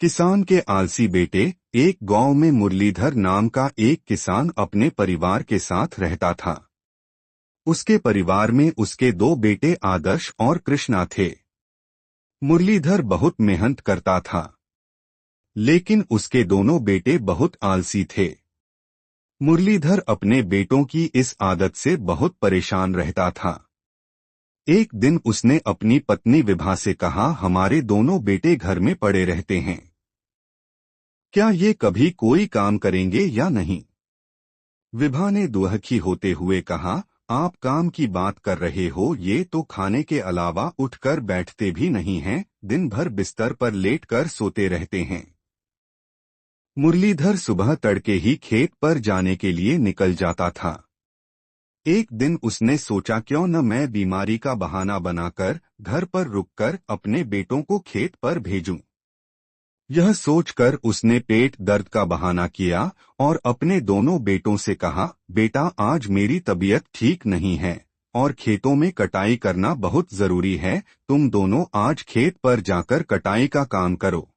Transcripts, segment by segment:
किसान के आलसी बेटे। एक गांव में मुरलीधर नाम का एक किसान अपने परिवार के साथ रहता था। उसके परिवार में उसके दो बेटे आदर्श और कृष्णा थे। मुरलीधर बहुत मेहनत करता था, लेकिन उसके दोनों बेटे बहुत आलसी थे। मुरलीधर अपने बेटों की इस आदत से बहुत परेशान रहता था। एक दिन उसने अपनी पत्नी विभा से कहा, हमारे दोनों बेटे घर में पड़े रहते हैं, क्या ये कभी कोई काम करेंगे या नहीं। विभा ने दुहखी होते हुए कहा, आप काम की बात कर रहे हो, ये तो खाने के अलावा उठकर बैठते भी नहीं हैं, दिन भर बिस्तर पर लेटकर सोते रहते हैं। मुरलीधर सुबह तड़के ही खेत पर जाने के लिए निकल जाता था। एक दिन उसने सोचा, क्यों न मैं बीमारी का बहाना बनाकर घर पर रुककर अपने बेटों को खेत पर भेजूं। यह सोचकर उसने पेट दर्द का बहाना किया और अपने दोनों बेटों से कहा, बेटा आज मेरी तबीयत ठीक नहीं है और खेतों में कटाई करना बहुत जरूरी है, तुम दोनों आज खेत पर जाकर कटाई का काम करो।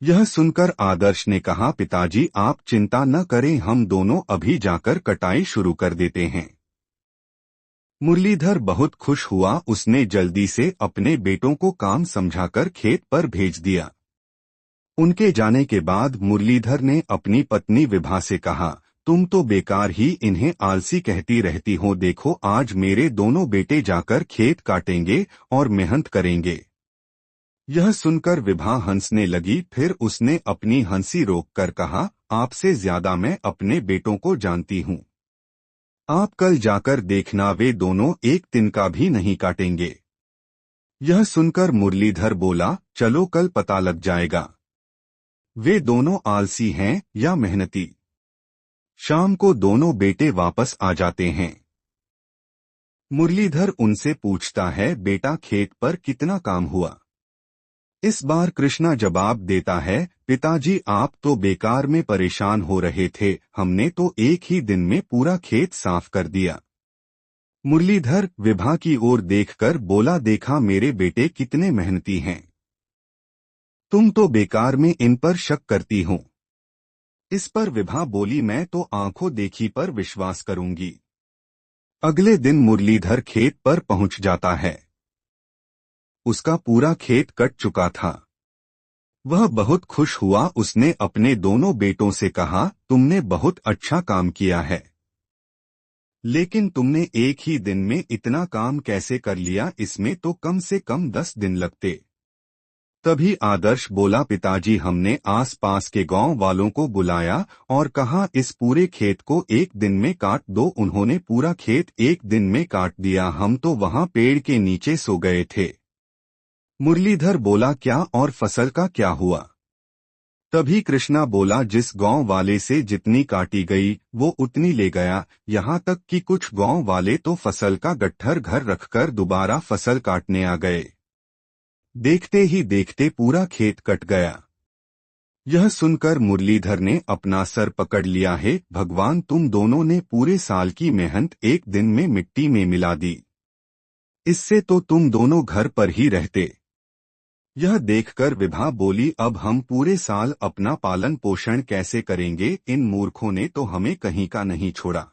यह सुनकर आदर्श ने कहा, पिताजी आप चिंता न करें, हम दोनों अभी जाकर कटाई शुरू कर देते हैं। मुरलीधर बहुत खुश हुआ। उसने जल्दी से अपने बेटों को काम समझाकर खेत पर भेज दिया। उनके जाने के बाद मुरलीधर ने अपनी पत्नी विभा से कहा, तुम तो बेकार ही इन्हें आलसी कहती रहती हो, देखो आज मेरे दोनों बेटे जाकर खेत काटेंगे और मेहनत करेंगे। यह सुनकर विभा हंसने लगी, फिर उसने अपनी हंसी रोककर कहा, आपसे ज्यादा मैं अपने बेटों को जानती हूँ। आप कल जाकर देखना, वे दोनों एक तिनका भी नहीं काटेंगे। यह सुनकर मुरलीधर बोला, चलो कल पता लग जाएगा, वे दोनों आलसी हैं या मेहनती। शाम को दोनों बेटे वापस आ जाते हैं। मुरलीधर उनसे पूछता है, बेटा खेत पर कितना काम हुआ। इस बार कृष्णा जवाब देता है, पिताजी आप तो बेकार में परेशान हो रहे थे, हमने तो एक ही दिन में पूरा खेत साफ कर दिया। मुरलीधर विभा की ओर देखकर बोला, देखा मेरे बेटे कितने मेहनती हैं, तुम तो बेकार में इन पर शक करती हो। इस पर विभा बोली, मैं तो आंखों देखी पर विश्वास करूंगी। अगले दिन मुरलीधर खेत पर पहुंच जाता है। उसका पूरा खेत कट चुका था। वह बहुत खुश हुआ। उसने अपने दोनों बेटों से कहा, तुमने बहुत अच्छा काम किया है, लेकिन तुमने एक ही दिन में इतना काम कैसे कर लिया, इसमें तो कम से कम 10 दिन लगते। तभी आदर्श बोला, पिताजी हमने आसपास के गांव वालों को बुलाया और कहा, इस पूरे खेत को एक दिन में काट दो। उन्होंने पूरा खेत एक दिन में काट दिया, हम तो वहां पेड़ के नीचे सो गए थे। मुरलीधर बोला, क्या और फसल का क्या हुआ। तभी कृष्णा बोला, जिस गांव वाले से जितनी काटी गई वो उतनी ले गया, यहाँ तक कि कुछ गांव वाले तो फसल का गट्ठर घर रखकर दोबारा फसल काटने आ गए। देखते ही देखते पूरा खेत कट गया। यह सुनकर मुरलीधर ने अपना सर पकड़ लिया, है भगवान, तुम दोनों ने पूरे साल की मेहनत एक दिन में मिट्टी में मिला दी। इससे तो तुम दोनों घर पर ही रहते। यह देखकर विभा बोली, अब हम पूरे साल अपना पालन पोषण कैसे करेंगे, इन मूर्खों ने तो हमें कहीं का नहीं छोड़ा।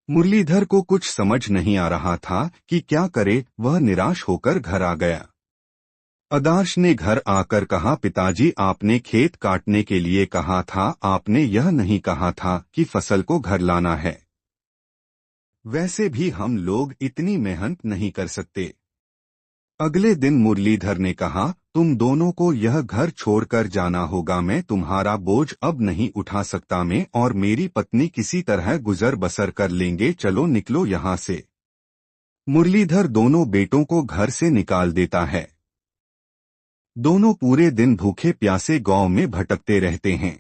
मुरलीधर को कुछ समझ नहीं आ रहा था कि क्या करे, वह निराश होकर घर आ गया। आदर्श ने घर आकर कहा, पिताजी आपने खेत काटने के लिए कहा था, आपने यह नहीं कहा था कि फसल को घर लाना है। वैसे भी हम लोग इतनी मेहनत नहीं कर सकते। अगले दिन मुरलीधर ने कहा, तुम दोनों को यह घर छोड़कर जाना होगा, मैं तुम्हारा बोझ अब नहीं उठा सकता, मैं और मेरी पत्नी किसी तरह गुजर बसर कर लेंगे, चलो निकलो यहाँ से। मुरलीधर दोनों बेटों को घर से निकाल देता है। दोनों पूरे दिन भूखे प्यासे गांव में भटकते रहते हैं।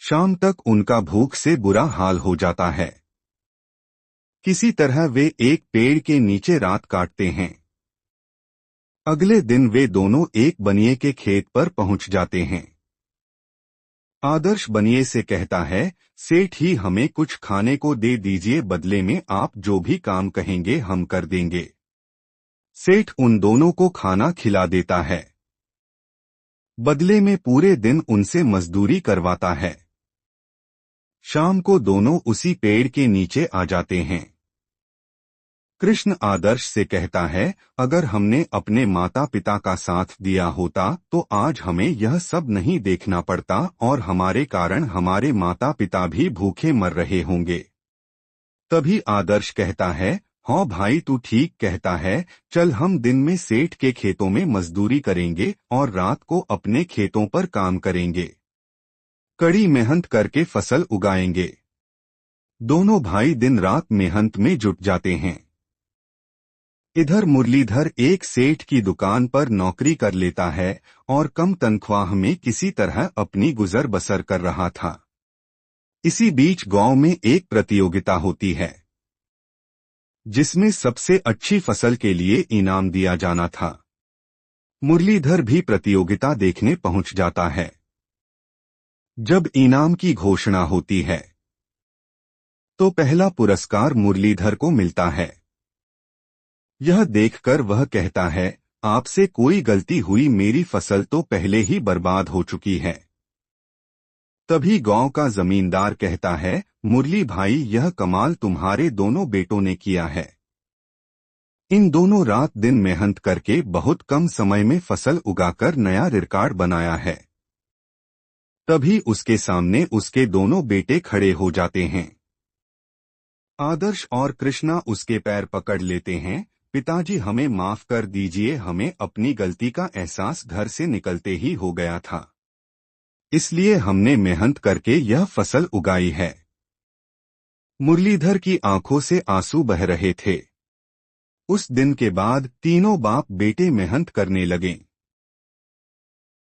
शाम तक उनका भूख से बुरा हाल हो जाता है। किसी तरह वे एक पेड़ के नीचे रात काटते हैं। अगले दिन वे दोनों एक बनिए के खेत पर पहुंच जाते हैं। आदर्श बनिए से कहता है, सेठ ही हमें कुछ खाने को दे दीजिए, बदले में आप जो भी काम कहेंगे हम कर देंगे। सेठ उन दोनों को खाना खिला देता है। बदले में पूरे दिन उनसे मजदूरी करवाता है। शाम को दोनों उसी पेड़ के नीचे आ जाते हैं। कृष्ण आदर्श से कहता है, अगर हमने अपने माता पिता का साथ दिया होता तो आज हमें यह सब नहीं देखना पड़ता और हमारे कारण हमारे माता पिता भी भूखे मर रहे होंगे। तभी आदर्श कहता है, हाँ भाई तू ठीक कहता है, चल हम दिन में सेठ के खेतों में मजदूरी करेंगे और रात को अपने खेतों पर काम करेंगे। कड़ी मेहनत करके फसल उगाएंगे। दोनों भाई दिन रात मेहनत में जुट जाते हैं। इधर मुरलीधर एक सेठ की दुकान पर नौकरी कर लेता है और कम तनख्वाह में किसी तरह अपनी गुजर बसर कर रहा था। इसी बीच गांव में एक प्रतियोगिता होती है जिसमें सबसे अच्छी फसल के लिए इनाम दिया जाना था। मुरलीधर भी प्रतियोगिता देखने पहुंच जाता है। जब इनाम की घोषणा होती है तो पहला पुरस्कार मुरलीधर को मिलता है। यह देखकर वह कहता है, आपसे कोई गलती हुई, मेरी फसल तो पहले ही बर्बाद हो चुकी है। तभी गांव का जमींदार कहता है, मुरली भाई यह कमाल तुम्हारे दोनों बेटों ने किया है। इन दोनों रात दिन मेहनत करके बहुत कम समय में फसल उगाकर नया रिकॉर्ड बनाया है। तभी उसके सामने उसके दोनों बेटे खड़े हो जाते हैं। आदर्श और कृष्णा उसके पैर पकड़ लेते हैं। पिताजी हमें माफ कर दीजिए, हमें अपनी गलती का एहसास घर से निकलते ही हो गया था, इसलिए हमने मेहनत करके यह फसल उगाई है। मुरलीधर की आंखों से आंसू बह रहे थे। उस दिन के बाद तीनों बाप बेटे मेहनत करने लगे।